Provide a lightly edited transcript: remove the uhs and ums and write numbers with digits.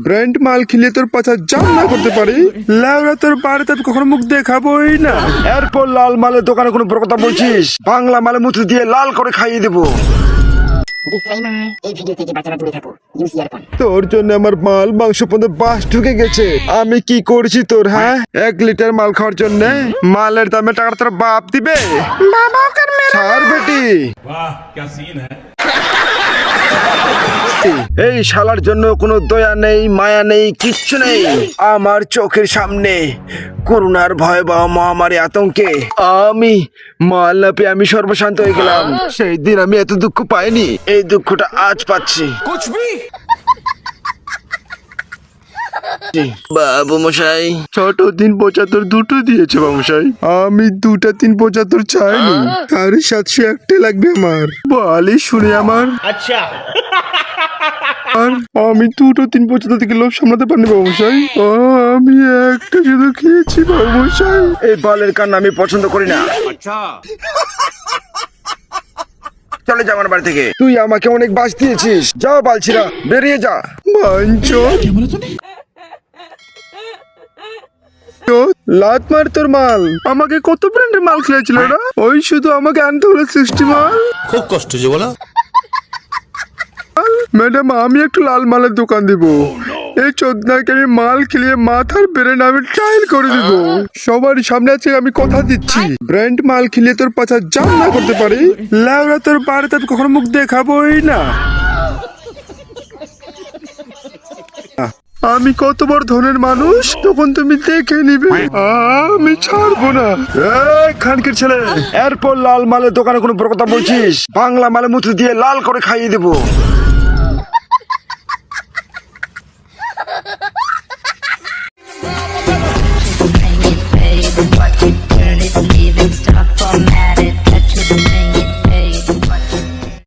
Brand মাল খেলে তোর পাছা জাম না করতে পারি, লাউরা তোর বাড়িতে আমি কখনো মুখ দেখাবোই না। এরপর লাল মালের দোকানে কোনো কথা বলছিস, বাংলা মালে মুত্র দিয়ে লাল করে খাইয়ে দেবো। ডিসক্লেইমার, এই ভিডিও থেকে বাচ্চারা দূরে থাকো। Use earphone. তোর জন্য আমার মাল মাংস পর্যন্ত বাস ঢুকে গেছে। আমি কি করেছি তোর, হ্যাঁ? 1 লিটার মাল খাওয়ার জন্য মালের দামে টাকা তোর বাপ দিবে? বাবা কার মেরে ছাড় বেটি। वाह क्या सीन है। এই শালার জন্য কোনো দয়া নেই, মায়া নেই, কিচ্ছু নেই। আমার চোখের সামনে করোনার ভয়াবহ মহামারী আতঙ্কে আমি মাল না পেয়ে আমি সর্বশান্ত হয়ে গেলাম। সেই দিন আমি এত দুঃখ পাইনি, এই দুঃখটা আজ পাচ্ছি। বাবু মশাই, ছোট 375 দুটো দিয়েছে বাবুসাই। আমি 2টা 375 চাইনি, 701 লাগবে আমার। বলি শুনে আমার আচ্ছা। আর আমি 2টো 375 থেকে লোভ সামলাতে পারিনি বাবুসাই। আমি একটা শুধু খেয়েছি বাবুসাই। এই বালের কান্না আমি পছন্দ করি না। চলে যা আমার বাড়ি থেকে। তুই আমাকে অনেক বাস দিয়েছিস। যাও বালছিরা, বেরিয়ে যা। বাঞ্চো লাত মার তোর মাল। আমাকে কত ব্র্যান্ডের মাল খেয়েছিল না? ওই শুধু আমাকে আনতে হলো 60 মাল। খুব কষ্ট যে বলো। ম্যাডাম, আমি একটু লাল মালের দোকান দিব। এই চোদনাকে আমি মাল খেলিয়ে মাথার ব্রেন আমি ট্রায়াল করে দিব। সবার সামনে আছে, আমি কথা দিচ্ছি। ব্র্যান্ড মাল খেলিয়ে তোর পাছা জাম না করতে পারি, লাউরা তোর বাড়িতে আমি কখনো মুখ দেখাবোই না। আমি কত বড় ধনের মানুষ তখন তুমি দেখে নিবে। আমি ছাড়বো না। এই খানকির ছেলে, এরপর লাল মালের দোকানে কোনো কথা বলছিস, বাংলা মালে মুত্র দিয়ে লাল করে খাইয়ে দেবো।